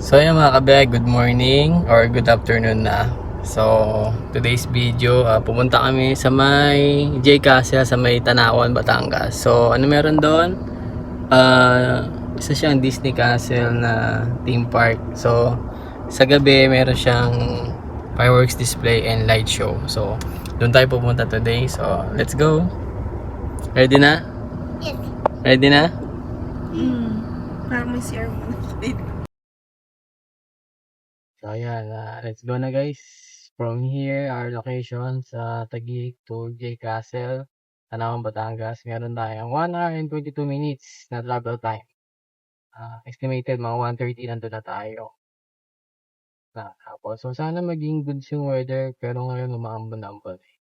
So ayan mga kabiyay, good morning or good afternoon na. So today's video, pumunta kami sa may J Castle sa may Tanawan, Batangas. So ano meron doon? Isa siyang Disney Castle na theme park. So sa gabi meron siyang fireworks display and light show. So doon tayo pupunta today. So let's go. Ready na? Yes. Ready na? Parang may CR mo na. So ayan, let's go na guys. From here, our location sa Taguig to J Castle, Tanawan, Batangas. Meron tayong 1 hour and 22 minutes na travel time. Estimated mga 1:30 nandun na tayo. Tapos, so sana maging good yung weather, pero ngayon umaambon-ambon eh.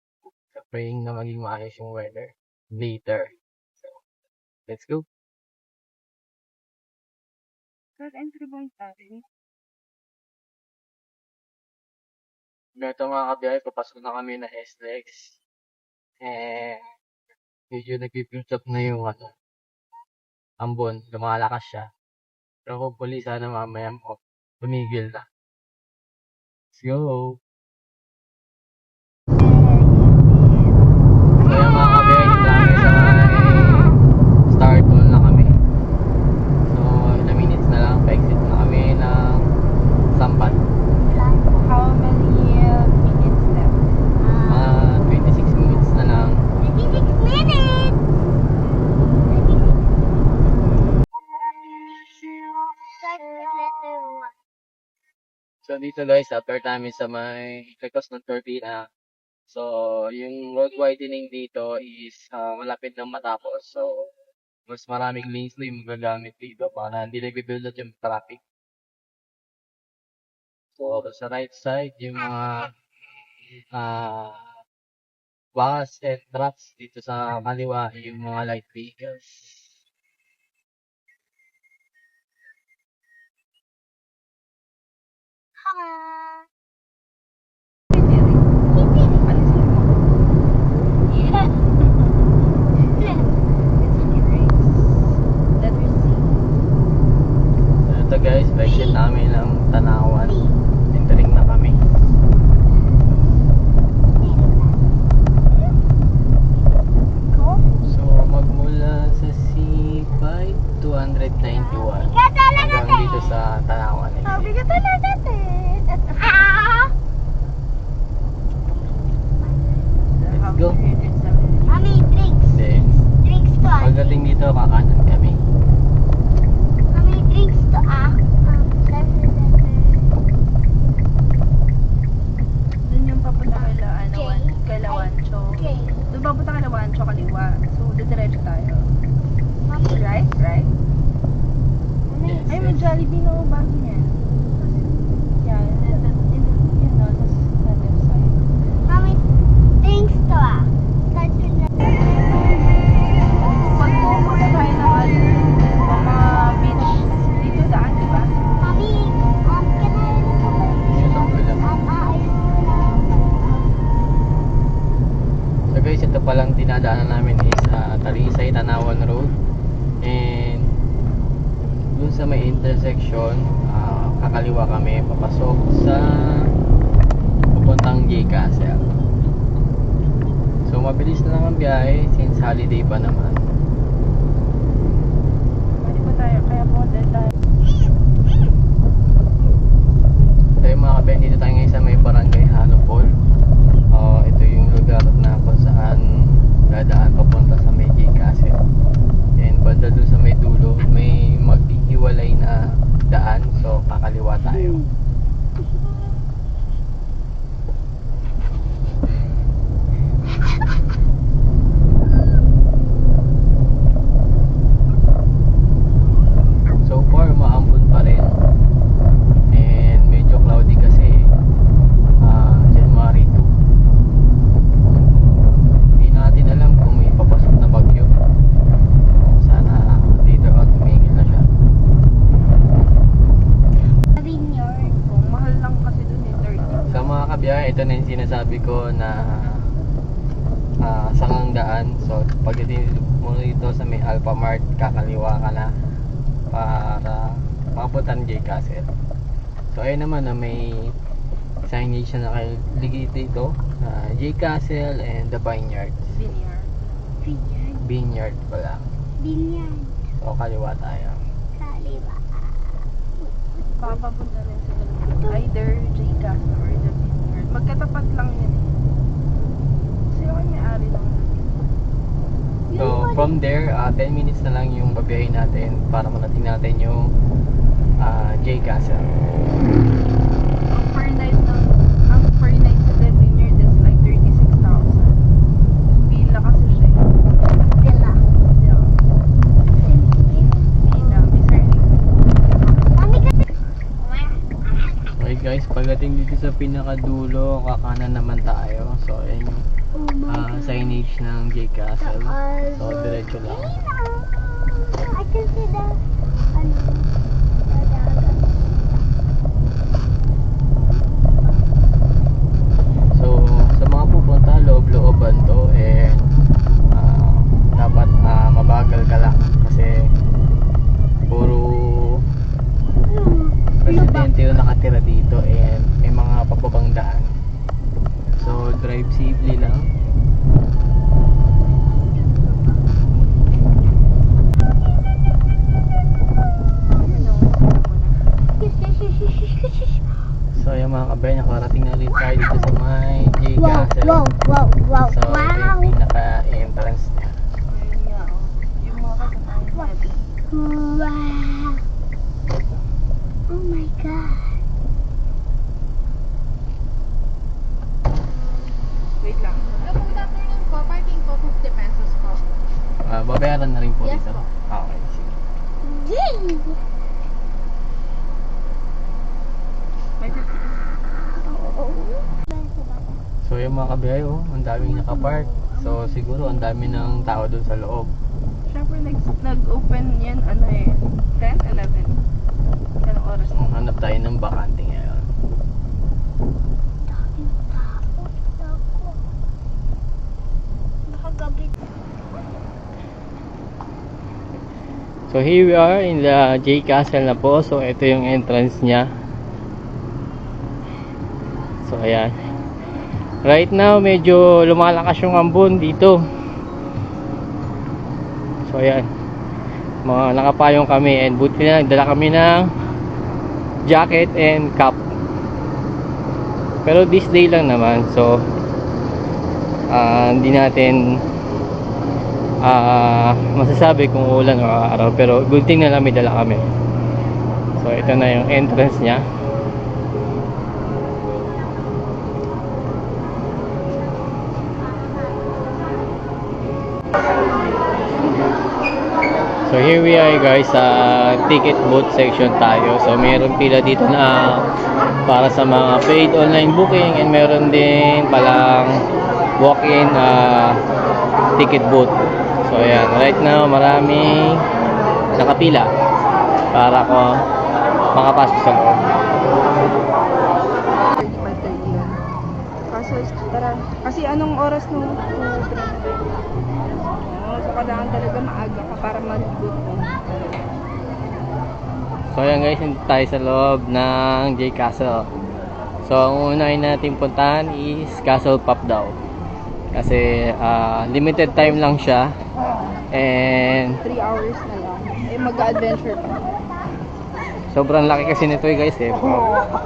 So praying na maging maayos yung weather later. So, let's go. Third entry point natin. Ganito mga kabiyay, papasok na kami na SLEX. Medyo nag-build up na yung ambon, lumalakas siya. Pero hopefully sana mamaya tumigil na. Let's go! So yung mga kabiyay, dito kami sa start toll na kami. So ilang minutes na lang, pa-exit na kami ng Sampan. How many minutes left? 26 minutes na lang. 26 minutes! So dito guys, after namin sa may Lecos ng Turbina. So yung road widening dito is malapit na matapos. So mas maraming lanes na yung magagamit dito para hindi nag-build up yung traffic. So sa right side, yung mga bus and trucks. Dito sa kaliwa, yung mga light vehicles. So ito guys, exit namin ng Tanawan. Entering na kami. So magmula sa C5 291 hanggang dito sa Tanawan. Sabi ka talaga natin. Let's go. Mami, drinks. Then, Drinks to pagdating dito, kakanan kami. Mami, drinks to Doon yung papunta kay Lawancho. Doon papunta kay Lawancho kaliwa. So, diretso tayo. Mami, right? Yes, Ay, may Jollibee na bago niya. Yeah, yun no, that's the left side. Mami, drinks to Pag pumunta tayo ng mga beach, dito daan, di ba? Mami, can I Yun lang pala. So guys, ito palang dinadaanan namin is Talisay, Tanawan Road. And dun sa may intersection, kakaliwa kami papasok sa pupuntang J Castle. So mabilis na lang ang biyahe since holiday pa naman. Pwede pa tayo, kaya po tayo. So yung mga kabayan, dito tayo ngayon sa may barangay Hanopol. Ito yung lugar na kung saan dadaan papunta sa may J Castle. And banda doon sa may dulo, may maghihiwalay na daan. So kakaliwa tayo. So far, maambon pa rin. And medyo cloudy kasi January 2. Hindi natin alam kung may papasok na bagyo. Sana later on tumigil na siya. Mahal lang kasi dun 30. Sa mga kabiyahe, ito na yung sinasabi ko na sangang daan. So pagdating mo dito sa may Alpha Mart, kakaliwa ka na para makapunta ng J Castle. So ayun naman na may signage na nakaligid dito, J Castle and the Vineyards. Vineyard. Vineyard pala. Binyan. So kaliwa tayo. Kaliwa. Papapunta rin sila. Either J Castle or the Vineyard. Magkatapat lang yan eh. Sino kayo may-ari ng So from there, 10 minutes na lang yung babiyahin natin para marating natin yung J Castle. Ang per night sa The Vineyard is like 36,000. Villa kasi siya eh. Villa. Yeah. Villa. May surname. Mami kasi. Okay guys, pagdating dito sa pinakadulo, kakanan naman tayo. So ayun yung Oh my God. signage ng J Castle. So diretso lang. I can see the, ano, the dagat. So sa mga pupunta, loob-looban to, and dapat mabagal ka lang kasi puro residente yung nakatira dito and may mga pababang daan. So drive safely lang. So yung mga kabay, nakarating na rin tayo dito sa may J Wow, Castle. wow, wow, wow, So ito wow. yung pinaka-entrance niya. Ayun nga oh. Yung mga kasamahan natin. Wow. Oh my God. Wait lang. Kapag afternoon po, parking po 50 pesos po. Babayaran na rin po Yes dito. po. Okay, sige. Yay! May 50. So yung mga kabay, ang daming nakapark. So siguro ang dami ng tao doon sa loob. Siyempre nag-open yan ano eh. 10, 11. Anong oras So hanap tayo ng bakante ngayon. Nakagabi. So here we are in the J Castle na po. So ito yung entrance niya. So ayan. Right now medyo lumalakas yung ambon dito. So ayan. Mga nakapayong kami and buti na nagdala kami ng jacket and cap. Pero this day lang naman. So hindi natin masasabi kung ulan o araw, pero good thing na lang may dala kami. So ito na yung entrance nya. So here we are guys, sa ticket booth section tayo. So meron pila dito na para sa mga paid online booking, and meron din palang walk-in ticket booth. So ayan, right now marami nakapila para ko makapasok sa loob. 35:30 yan. Kasi anong oras nung so kailangan talaga maaga ka para maligot mo. So ayan guys, hindi tayo sa loob ng J Castle. So ang unahin natin puntahan is Castle Pop daw. Kasi limited time lang siya. And 3 hours na lang. Eh mag-adventure pa. sobrang laki kasi nito guys eh.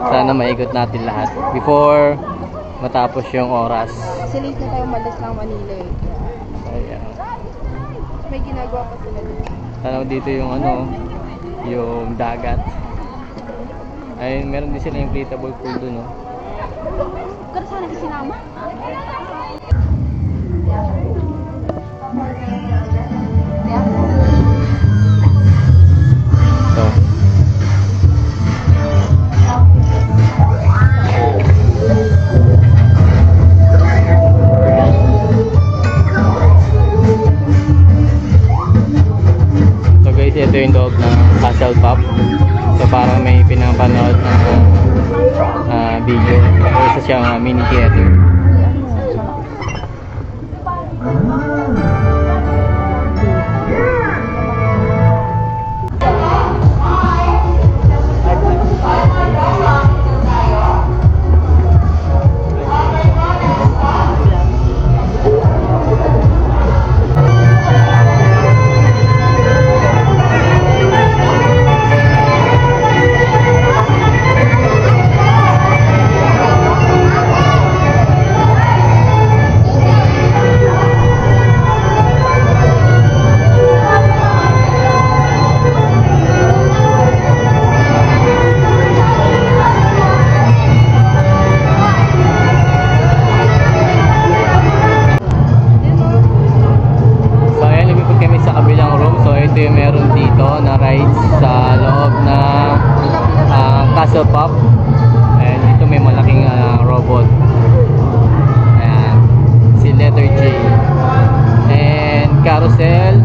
Sana maigot natin lahat before matapos yung oras. Kasi late na tayo malas ng Manila eh. Ayan. May ginagawa pa sila dito. Tanaw dito yung ano, yung dagat. Ayun, meron din sila yung inflatable pool dun, no? Kaya sana kasi sinama. So, so guys, ito yung loob ng Castle Pop. So parang may pinapanood na video. So isa siyang mini theater. carousel.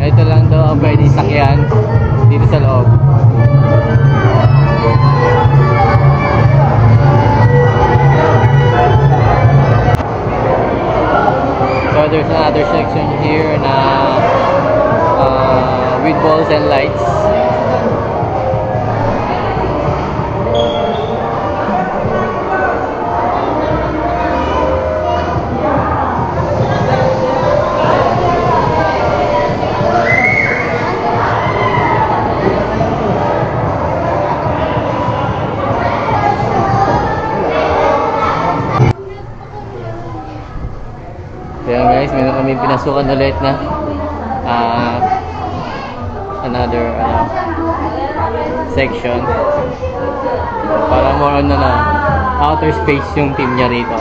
Ito lang daw pwede sakyan dito sa loob. So there's another section here na with balls and lights. Kaya guys, meron kami pinasukan ulit na another section para more on na outer space yung team niya rito.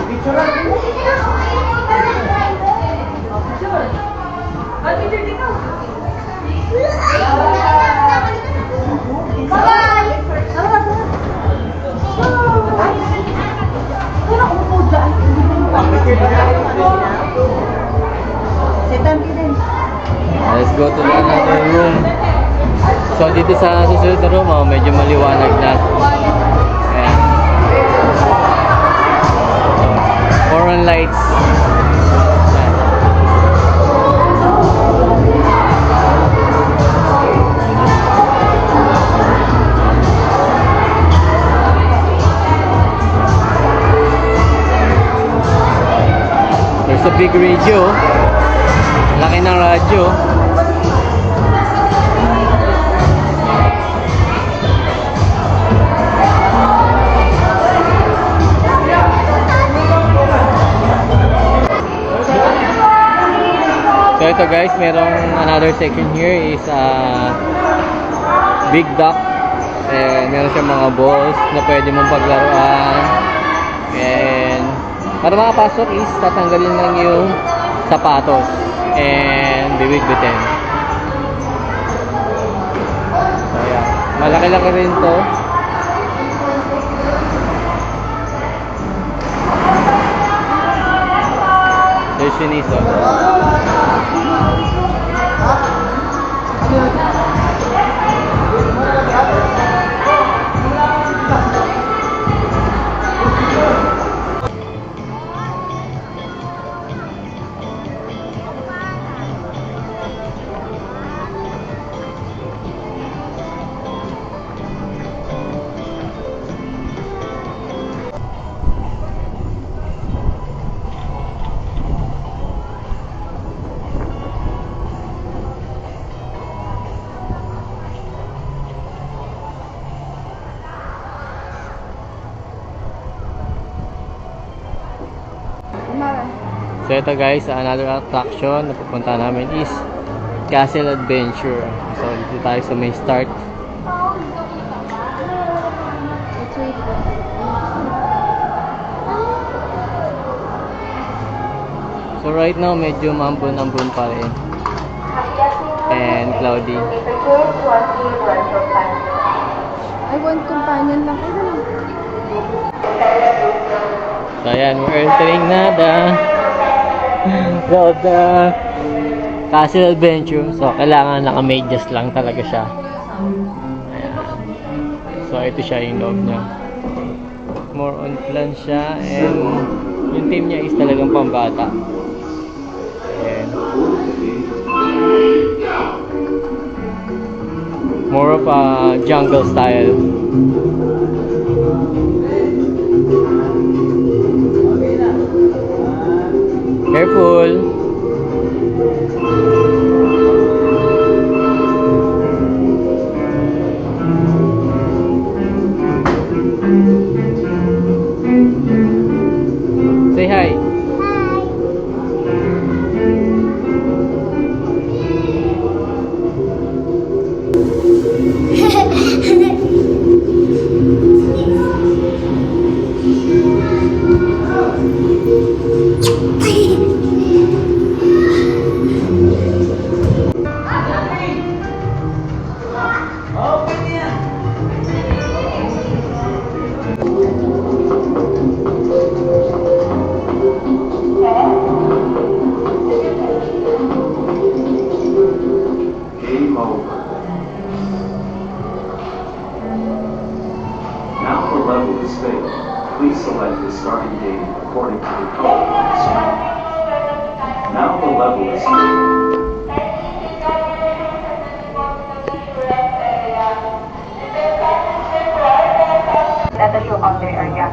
Let's go to another room. So dito sa susunod na room, medyo maliwanag na. Ayan. More on lights. Ayan. There's a big radio. Laki ng radyo. So ito guys, merong another section here is big dock. And meron siyang mga balls na pwede mong paglaruan. And para makapasok is tatanggalin lang yung sapatos and bibigbitin. So yeah, malaki-laki rin to. There's Shiniso. So ito guys, another attraction na pupunta namin is Castle Adventure. So dito tayo sa may start. So right now medyo maambon-ambon pa rin and cloudy. I want companion lang. So ayan, we're entering na the Castle Adventure. So kailangan naka-medyas lang talaga siya. Ayan. So ito siya yung loob niya. More on plan siya and yung team niya is talagang pambata. Ayan. More of a jungle style. Careful. Say hi. Hi. is failed, please select the starting date according to the code on the screen. Now the level is at the show counter area.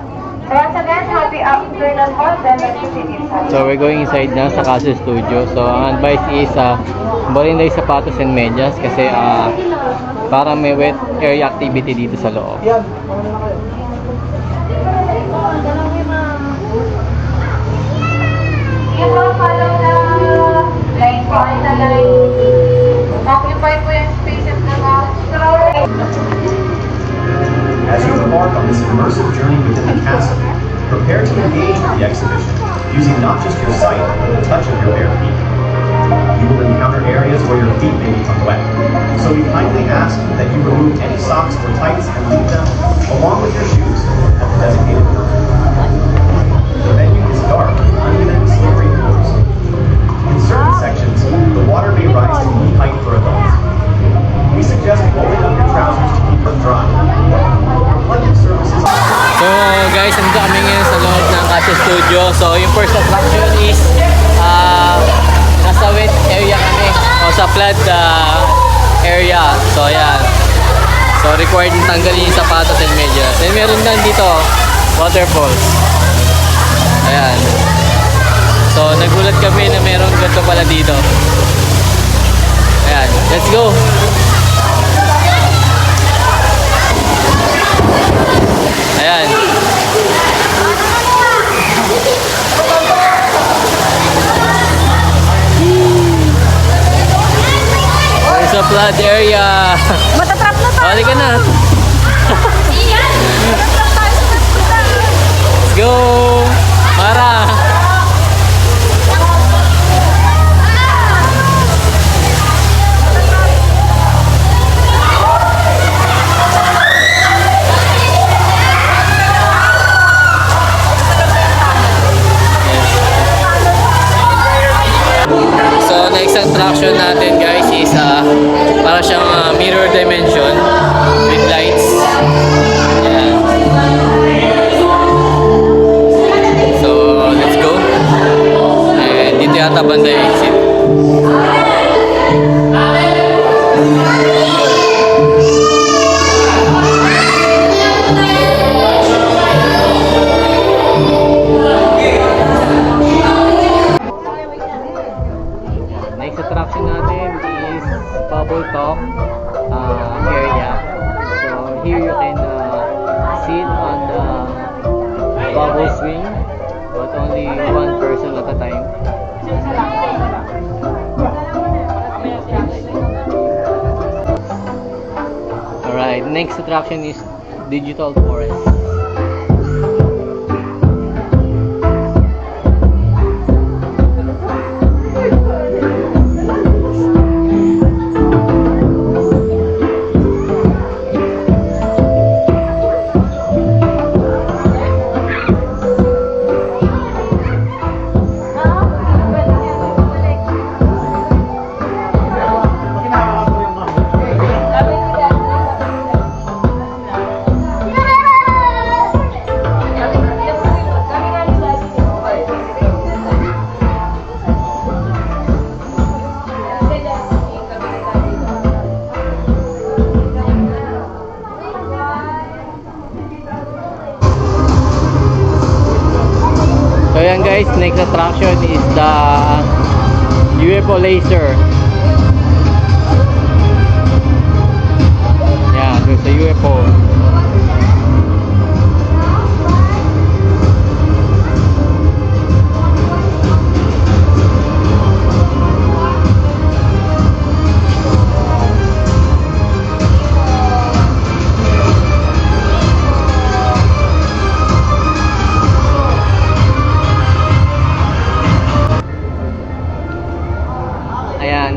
So once again, happy afternoon po. Then let's proceed inside. So we're going inside na sa Castle Studio. So ang advice is balhin na yung sapatos and medyas kasi parang may wet area activity dito sa loob. Yung mga follow na line po na line. Occupy po yung spaces na As you embark on this immersive journey within the castle, prepare to engage with the exhibition, using not just your sight, but the touch of your bare feet. You will encounter areas where your feet may become wet, so we kindly ask that you remove any socks or tights and leave them, along with your shoes, at the designated door. The venue is dark, uneven, slippery floors. In certain sections, the water may rise to knee height for adults. We suggest rolling up your trousers to keep them dry. Plenty of services. So guys, nandito kami ngayon sa loob ng Castle Studio. So yung first attraction is nasa wet area kami. O sa flood area. So ayan. So required na tanggalin yung sapatos and medyas. Then meron din dito waterfalls. Ayan. So nagulat kami na meron ganito pala dito. Ayan. Let's go! Ayan. There's a flood area. Matatrap na tayo! Balik ka na. Matatrap tayo sa naskutan! Let's go! Mara! So next attraction natin guys is para siyang mirror dimension with lights. Ayan. So let's go. And dito yata banda yung exit. Next attraction natin is Bubble Talk area. So here you can sit on the bubble swing, but only one person at a time. Alright, next attraction is Digital Forest. So yan guys, next attraction is the UFO laser. Yeah, there's a UFO.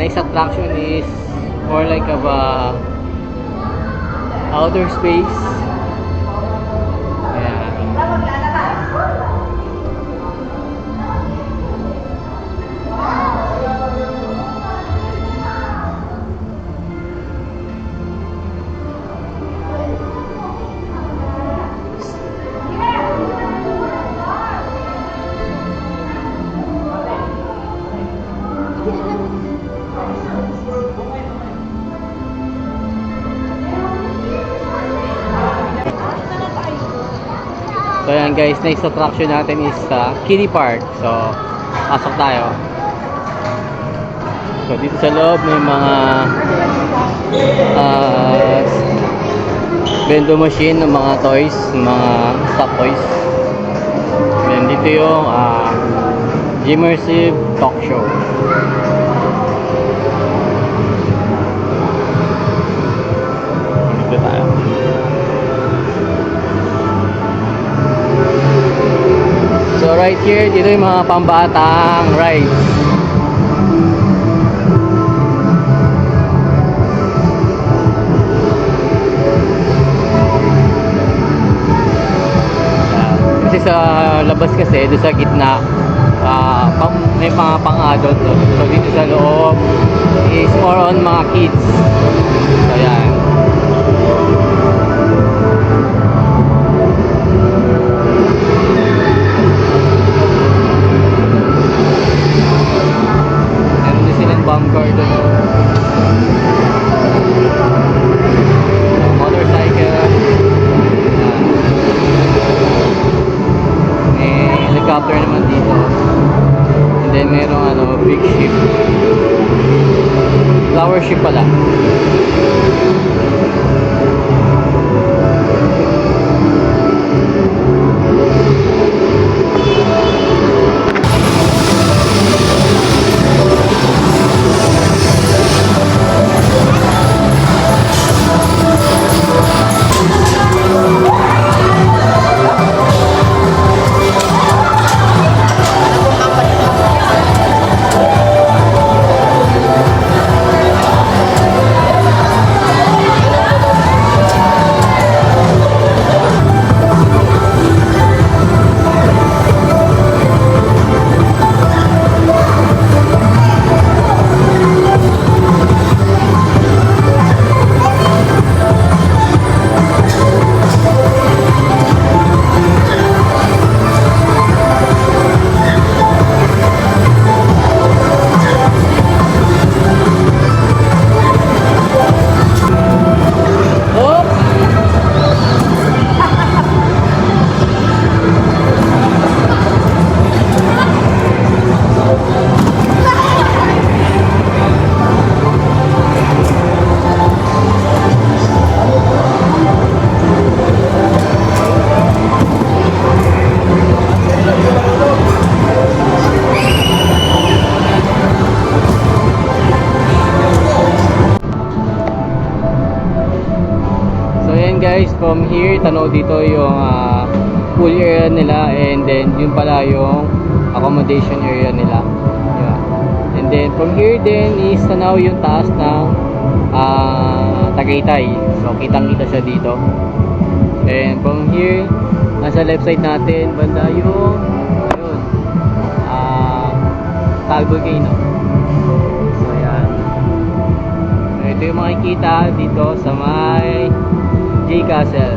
Next attraction is more like of a outer space. So ayan guys, next attraction natin is Kiddie Park. So pasok tayo. So dito sa loob may mga vendo machine ng mga toys, mga stock toys. Then dito yung immersive talk show. Dito tayo. So right here, dito yung mga pambatang rides. Kasi sa labas kasi, doon sa gitna, may mga pang-adult. So dito sa loob is more on mga kids. So yan. Meron din silang bomb garden. Motorcycle. May helicopter naman dito. And then merong big ship. Flower ship pala. Guys, from here tanaw dito yung pool area nila, and then yun pala yung accommodation area nila. Yeah. And then from here din is tanaw yung taas ng Tagaytay. So kitang kita siya dito. And from here, nasa left side natin banda yung ayun, Taal Volcano. So yan. So, ito yung makikita dito sa may J Castle.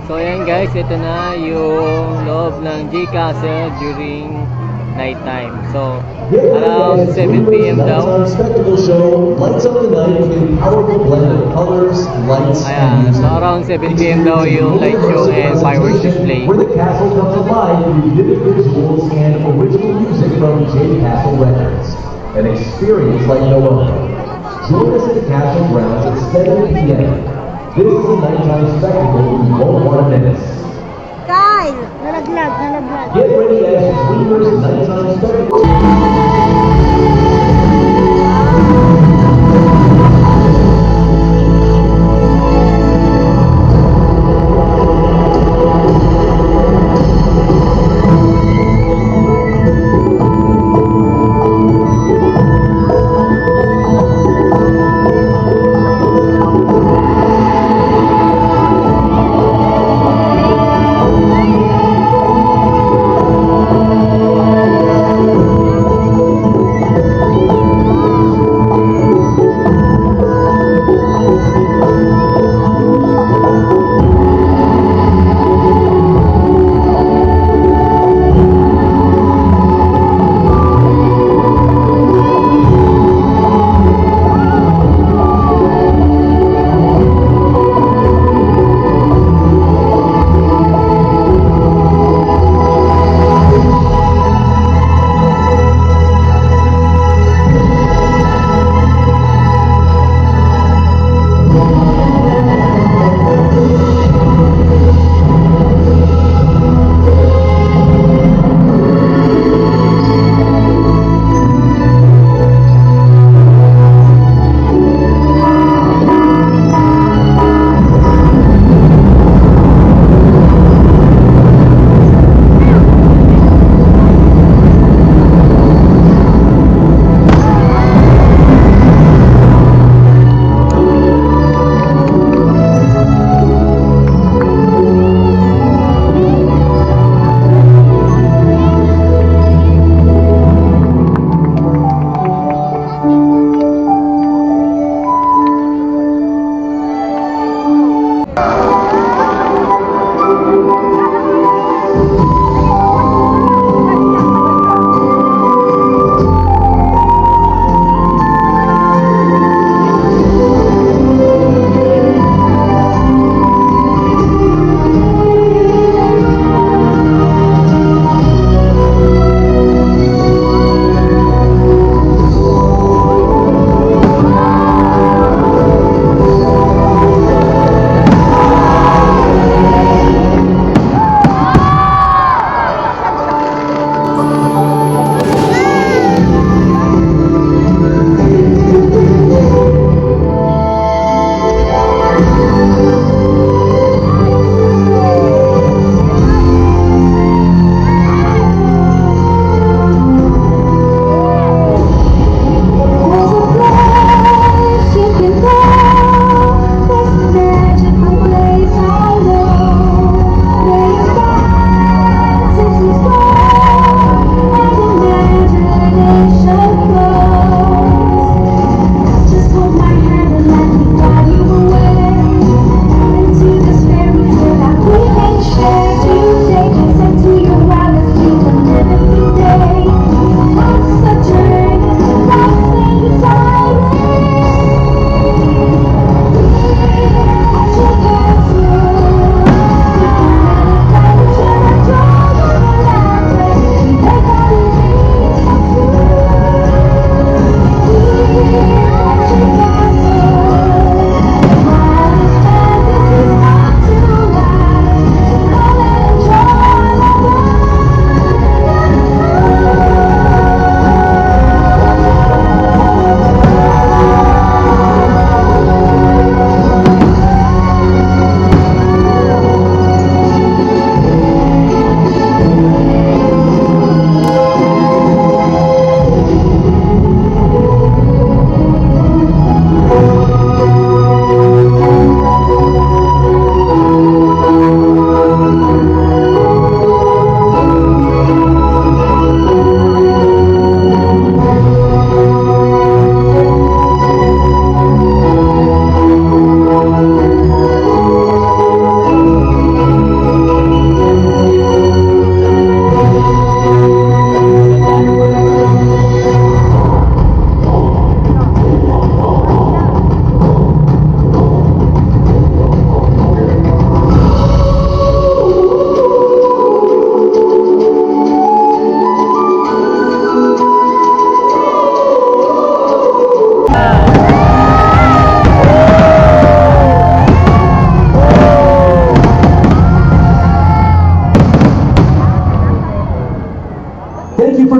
So ayan guys, ito na yung loob ng J Castle during night time. So around 7 PM daw. Spectacle show lights up the night with a powerful blend of colors, lights, and Ayan, music. so around 7 PM daw yung light show and fireworks display. Where the castle comes alive with vivid visuals and original music from J Castle Records. An experience like no other. Join us at the castle grounds at 7 PM. This is a nighttime spectacle you won't want to miss. Kyle! Nalaglag. Get ready as Dreamers Nighttime Spectacle.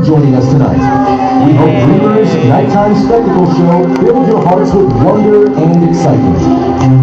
for joining us tonight. We hope Dreamers Nighttime Spectacle Show filled your hearts with wonder and excitement.